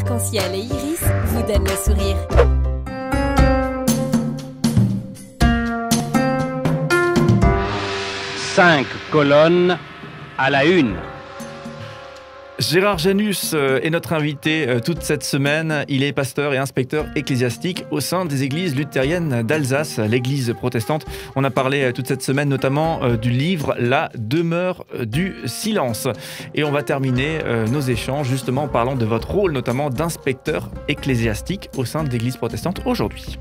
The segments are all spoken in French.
arc-en-ciel et iris vous donnent le sourire. Cinq colonnes à la une. Gérard Janus est notre invité toute cette semaine. Il est pasteur et inspecteur ecclésiastique au sein des églises luthériennes d'Alsace, l'église protestante. On a parlé toute cette semaine notamment du livre La demeure du silence. Et on va terminer nos échanges justement en parlant de votre rôle notamment d'inspecteur ecclésiastique au sein de l'église protestante aujourd'hui.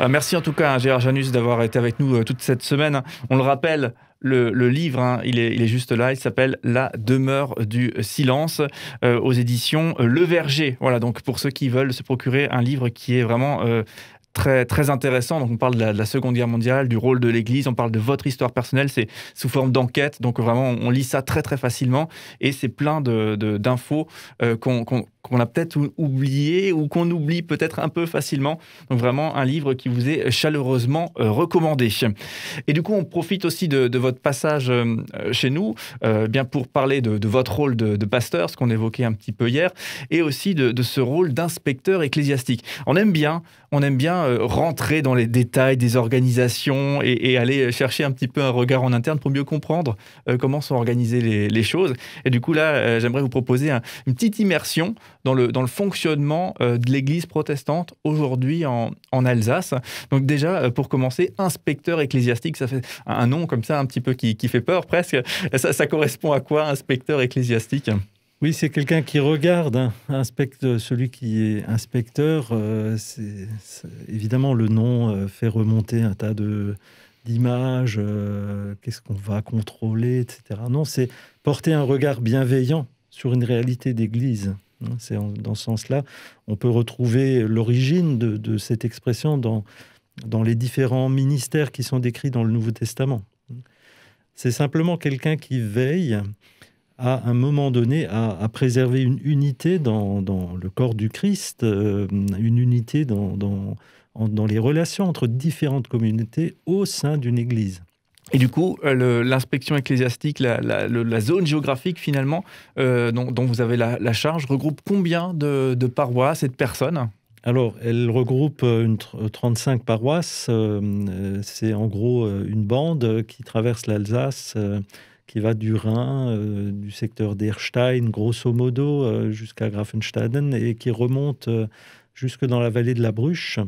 Merci en tout cas, Gérard Janus, d'avoir été avec nous toute cette semaine. On le rappelle, le livre, il est juste là, il s'appelle La demeure du silence, aux éditions Le Verger. Voilà, donc pour ceux qui veulent se procurer un livre qui est vraiment très, très intéressant. Donc on parle de la Seconde Guerre mondiale, du rôle de l'Église, on parle de votre histoire personnelle, c'est sous forme d'enquête, donc vraiment on lit ça très très facilement et c'est plein d'infos qu'on a peut-être oublié ou qu'on oublie peut-être un peu facilement. Donc vraiment un livre qui vous est chaleureusement recommandé. Et du coup, on profite aussi de votre passage chez nous, bien pour parler de votre rôle de pasteur, ce qu'on évoquait un petit peu hier, et aussi de ce rôle d'inspecteur ecclésiastique. On aime bien rentrer dans les détails des organisations et aller chercher un petit peu un regard en interne pour mieux comprendre comment sont organisées les choses. Et du coup, là, j'aimerais vous proposer une petite immersion dans le fonctionnement de l'Église protestante aujourd'hui en Alsace. Donc déjà, pour commencer, inspecteur ecclésiastique, ça fait un nom comme ça un petit peu qui fait peur presque. Ça correspond à quoi, inspecteur ecclésiastique ? Oui, c'est quelqu'un qui regarde, celui qui est inspecteur. Évidemment, le nom fait remonter un tas d'images, qu'est-ce qu'on va contrôler, etc. Non, c'est porter un regard bienveillant sur une réalité d'église. C'est dans ce sens-là, on peut retrouver l'origine de cette expression dans les différents ministères qui sont décrits dans le Nouveau Testament. C'est simplement quelqu'un qui veille à un moment donné à préserver une unité dans le corps du Christ, une unité dans les relations entre différentes communautés au sein d'une église. Et du coup, l'inspection ecclésiastique, la zone géographique finalement, dont vous avez la charge, regroupe combien de paroisses et de personnes ? Alors, elle regroupe 35 paroisses. C'est en gros une bande qui traverse l'Alsace, qui va du Rhin, du secteur d'Erstein, grosso modo, jusqu'à Grafenstaden, et qui remonte jusque dans la vallée de la Bruche.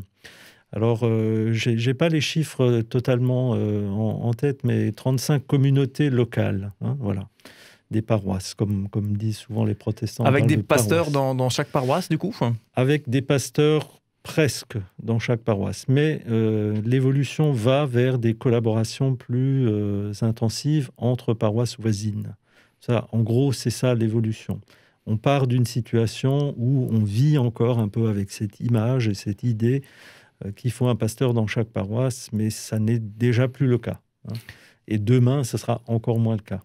Alors, je n'ai pas les chiffres totalement en tête, mais 35 communautés locales, voilà, des paroisses, comme disent souvent les protestants. Avec des pasteurs dans chaque paroisse, du coup ? Avec des pasteurs presque dans chaque paroisse, mais l'évolution va vers des collaborations plus intensives entre paroisses voisines. Ça, en gros, c'est ça l'évolution. On part d'une situation où on vit encore un peu avec cette image et cette idée qu'il faut un pasteur dans chaque paroisse, mais ça n'est déjà plus le cas. Et demain, ce sera encore moins le cas.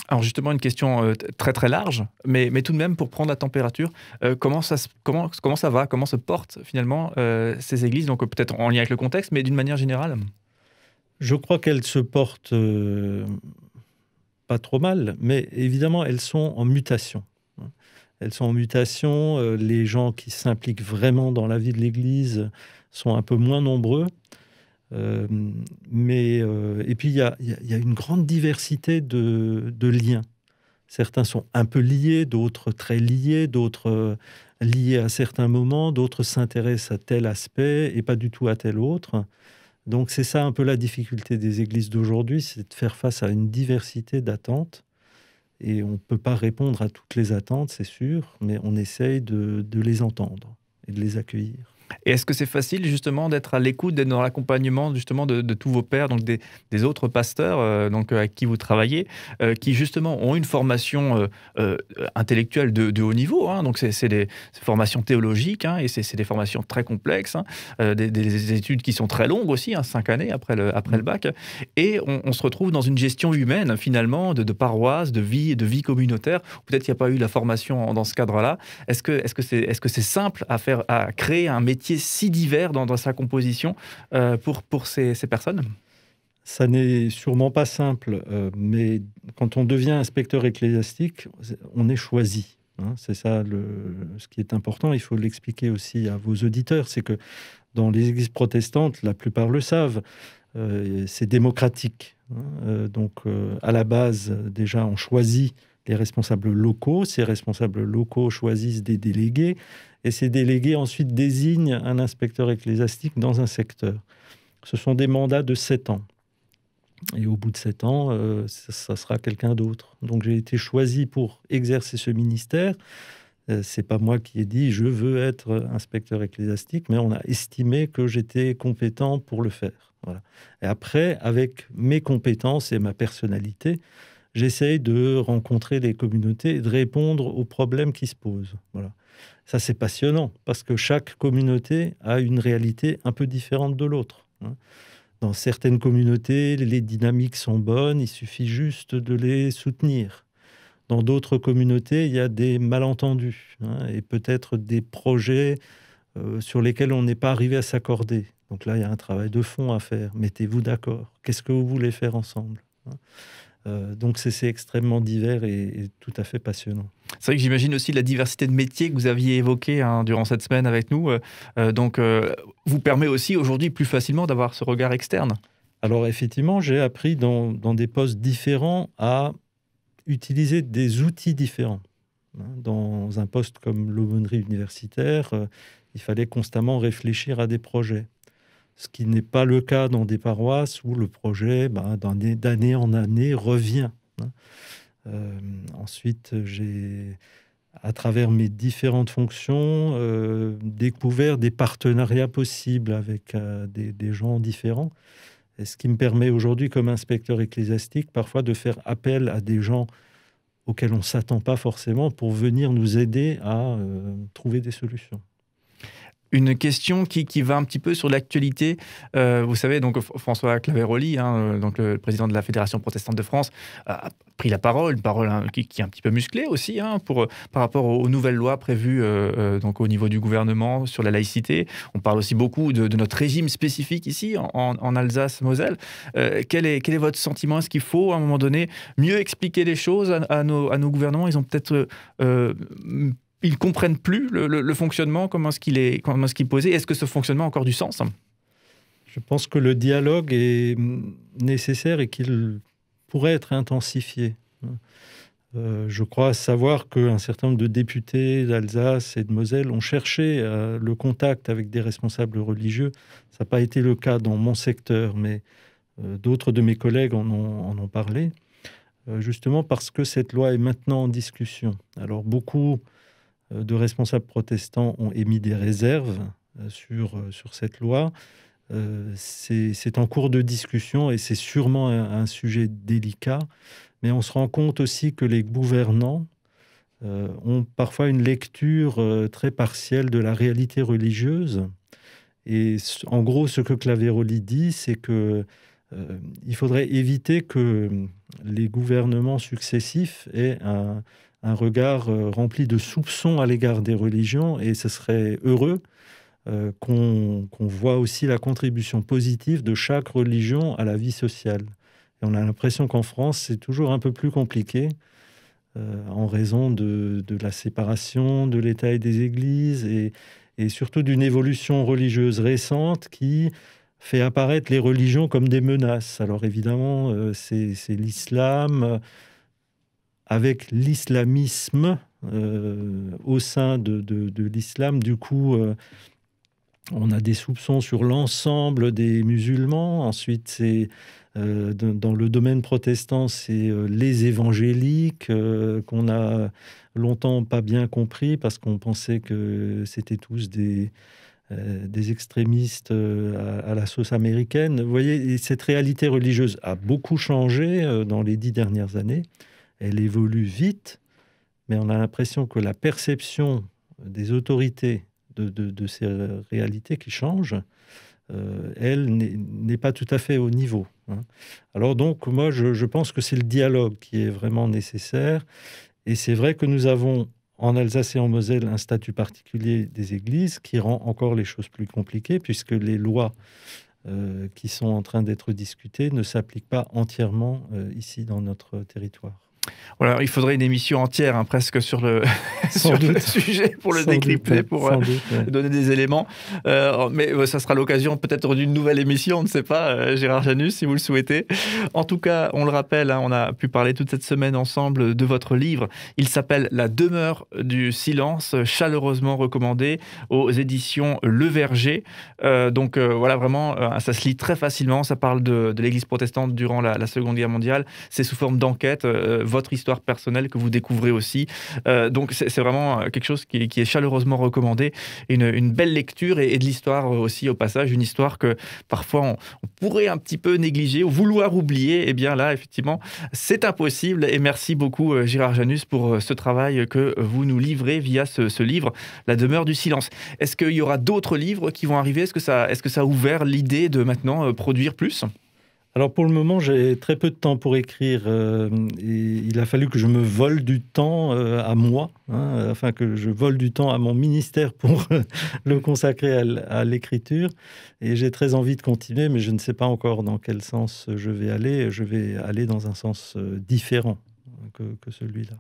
Alors justement, une question très très large, mais tout de même pour prendre la température, comment ça va, comment se portent finalement ces églises, donc peut-être en lien avec le contexte, mais d'une manière générale ? Je crois qu'elles se portent pas trop mal, mais évidemment, elles sont en mutation. Elles sont en mutation, les gens qui s'impliquent vraiment dans la vie de l'Église sont un peu moins nombreux. Et puis, il y a une grande diversité de liens. Certains sont un peu liés, d'autres très liés, d'autres liés à certains moments, d'autres s'intéressent à tel aspect et pas du tout à tel autre. Donc, c'est ça un peu la difficulté des églises d'aujourd'hui, c'est de faire face à une diversité d'attentes. Et on ne peut pas répondre à toutes les attentes, c'est sûr, mais on essaye de les entendre et de les accueillir. Et est-ce que c'est facile justement d'être à l'écoute, d'être dans l'accompagnement justement de tous vos pairs, donc des autres pasteurs donc avec qui vous travaillez, qui justement ont une formation intellectuelle de haut niveau, donc c'est des formations théologiques, et c'est des formations très complexes, des études qui sont très longues aussi, 5 années après le bac, et on se retrouve dans une gestion humaine finalement de paroisse, de vie communautaire. Peut-être qu'il n'y a pas eu la formation dans ce cadre-là. Est-ce que c'est simple à créer un métier si divers dans sa composition pour ces personnes ? Ça n'est sûrement pas simple, mais quand on devient inspecteur ecclésiastique, on est choisi. Hein. C'est ça ce qui est important. Il faut l'expliquer aussi à vos auditeurs. C'est que dans les églises protestantes, la plupart le savent, c'est démocratique. Hein. Donc, à la base, déjà, on choisit les responsables locaux. Ces responsables locaux choisissent des délégués. Et ces délégués ensuite désignent un inspecteur ecclésiastique dans un secteur. Ce sont des mandats de 7 ans. Et au bout de 7 ans, ça sera quelqu'un d'autre. Donc j'ai été choisi pour exercer ce ministère. C'est pas moi qui ai dit « je veux être inspecteur ecclésiastique », mais on a estimé que j'étais compétent pour le faire. Voilà. Et après, avec mes compétences et ma personnalité, j'essaye de rencontrer les communautés et de répondre aux problèmes qui se posent. Voilà. Ça, c'est passionnant, parce que chaque communauté a une réalité un peu différente de l'autre. Hein. Dans certaines communautés, les dynamiques sont bonnes, il suffit juste de les soutenir. Dans d'autres communautés, il y a des malentendus, hein, et peut-être des projets sur lesquels on n'est pas arrivé à s'accorder. Donc là, il y a un travail de fond à faire. Mettez-vous d'accord. Qu'est-ce que vous voulez faire ensemble, hein. Donc c'est extrêmement divers et tout à fait passionnant. C'est vrai que j'imagine aussi la diversité de métiers que vous aviez évoquée durant cette semaine avec nous. Donc, vous permet aussi aujourd'hui plus facilement d'avoir ce regard externe. Alors effectivement, j'ai appris dans des postes différents à utiliser des outils différents. Dans un poste comme l'aumônerie universitaire, il fallait constamment réfléchir à des projets. Ce qui n'est pas le cas dans des paroisses où le projet, d'année en année, revient. Ensuite, j'ai, à travers mes différentes fonctions, découvert des partenariats possibles avec des gens différents. Et ce qui me permet aujourd'hui, comme inspecteur ecclésiastique, parfois de faire appel à des gens auxquels on ne s'attend pas forcément pour venir nous aider à trouver des solutions. Une question qui va un petit peu sur l'actualité. Vous savez, donc François Claveroli, donc le président de la Fédération protestante de France, a pris la parole, une parole qui est un petit peu musclée aussi, par rapport aux nouvelles lois prévues donc au niveau du gouvernement sur la laïcité. On parle aussi beaucoup de notre régime spécifique ici, en Alsace-Moselle. Quel est votre sentiment? Est-ce qu'il faut, à un moment donné, mieux expliquer les choses à nos gouvernements? Ils ont peut-être... ils ne comprennent plus le fonctionnement, comment est-ce qu'il est posé. Est-ce que ce fonctionnement a encore du sens? Je pense que le dialogue est nécessaire et qu'il pourrait être intensifié. Je crois savoir qu'un certain nombre de députés d'Alsace et de Moselle ont cherché le contact avec des responsables religieux. Ça n'a pas été le cas dans mon secteur, mais d'autres de mes collègues en ont parlé, justement parce que cette loi est maintenant en discussion. Alors beaucoup de responsables protestants ont émis des réserves sur cette loi. C'est en cours de discussion et c'est sûrement un sujet délicat, mais on se rend compte aussi que les gouvernants ont parfois une lecture très partielle de la réalité religieuse. Et en gros, ce que Claveroli dit, c'est que il faudrait éviter que les gouvernements successifs aient un regard rempli de soupçons à l'égard des religions, et ce serait heureux qu'on voit aussi la contribution positive de chaque religion à la vie sociale. Et on a l'impression qu'en France, c'est toujours un peu plus compliqué en raison de la séparation de l'État et des églises, et surtout d'une évolution religieuse récente qui fait apparaître les religions comme des menaces. Alors évidemment, c'est l'islam... avec l'islamisme au sein de l'islam. Du coup, on a des soupçons sur l'ensemble des musulmans. Ensuite, c'est dans le domaine protestant, c'est les évangéliques qu'on a longtemps pas bien compris parce qu'on pensait que c'était tous des extrémistes à la sauce américaine. Vous voyez, cette réalité religieuse a beaucoup changé dans les 10 dernières années. Elle évolue vite, mais on a l'impression que la perception des autorités de ces réalités qui changent, elle n'est pas tout à fait au niveau. Alors donc, moi, je pense que c'est le dialogue qui est vraiment nécessaire. Et c'est vrai que nous avons, en Alsace et en Moselle, un statut particulier des églises qui rend encore les choses plus compliquées, puisque les lois qui sont en train d'être discutés ne s'appliquent pas entièrement ici dans notre territoire. Voilà, il faudrait une émission entière presque sur le sujet pour le décrypter, pour donner des éléments. Mais ça sera l'occasion peut-être d'une nouvelle émission, on ne sait pas, Gérard Janus, si vous le souhaitez. En tout cas, on le rappelle, on a pu parler toute cette semaine ensemble de votre livre. Il s'appelle « La demeure du silence », chaleureusement recommandé aux éditions Le Verger. Donc voilà, vraiment, ça se lit très facilement. Ça parle de l'Église protestante durant la Seconde Guerre mondiale. C'est sous forme d'enquête. Votre histoire personnelle que vous découvrez aussi. Donc c'est vraiment quelque chose qui est chaleureusement recommandé. Une belle lecture et de l'histoire aussi au passage. Une histoire que parfois on pourrait un petit peu négliger ou vouloir oublier. Et bien là, effectivement, c'est impossible. Et merci beaucoup Gérard Janus pour ce travail que vous nous livrez via ce livre, La demeure du silence. Est-ce qu'il y aura d'autres livres qui vont arriver ? Est-ce que ça a ouvert l'idée de maintenant produire plus ? Alors pour le moment, j'ai très peu de temps pour écrire. Et il a fallu que je me vole du temps à moi, afin que je vole du temps à mon ministère pour le consacrer à l'écriture. Et j'ai très envie de continuer, mais je ne sais pas encore dans quel sens je vais aller. Je vais aller dans un sens différent que celui-là.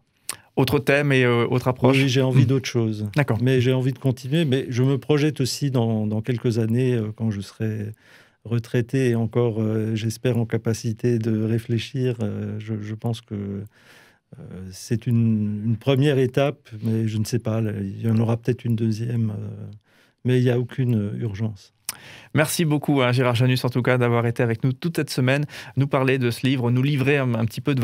Autre thème et autre approche. Oui, j'ai envie d'autre chose. D'accord. Mais j'ai envie de continuer. Mais je me projette aussi dans quelques années, quand je serai retraité et encore, j'espère, en capacité de réfléchir. Je pense que c'est une première étape, mais je ne sais pas, il y en aura peut-être une deuxième, mais il n'y a aucune urgence. Merci beaucoup Gérard Janus en tout cas d'avoir été avec nous toute cette semaine, nous parler de ce livre, nous livrer un petit peu de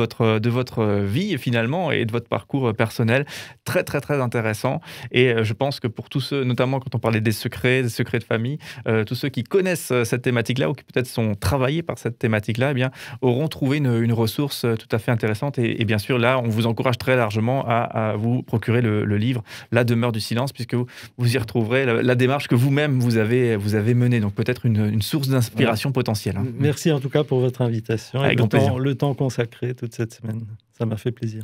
votre vie finalement et de votre parcours personnel. Très très très intéressant et je pense que pour tous ceux, notamment quand on parlait des secrets de famille, tous ceux qui connaissent cette thématique-là ou qui peut-être sont travaillés par cette thématique-là, eh bien, auront trouvé une ressource tout à fait intéressante et bien sûr là on vous encourage très largement à vous procurer le livre La demeure du silence puisque vous y retrouverez la démarche que vous-même vous avez menée. Donc peut-être une source d'inspiration potentielle. Merci en tout cas pour votre invitation et le temps consacré toute cette semaine. Ça m'a fait plaisir.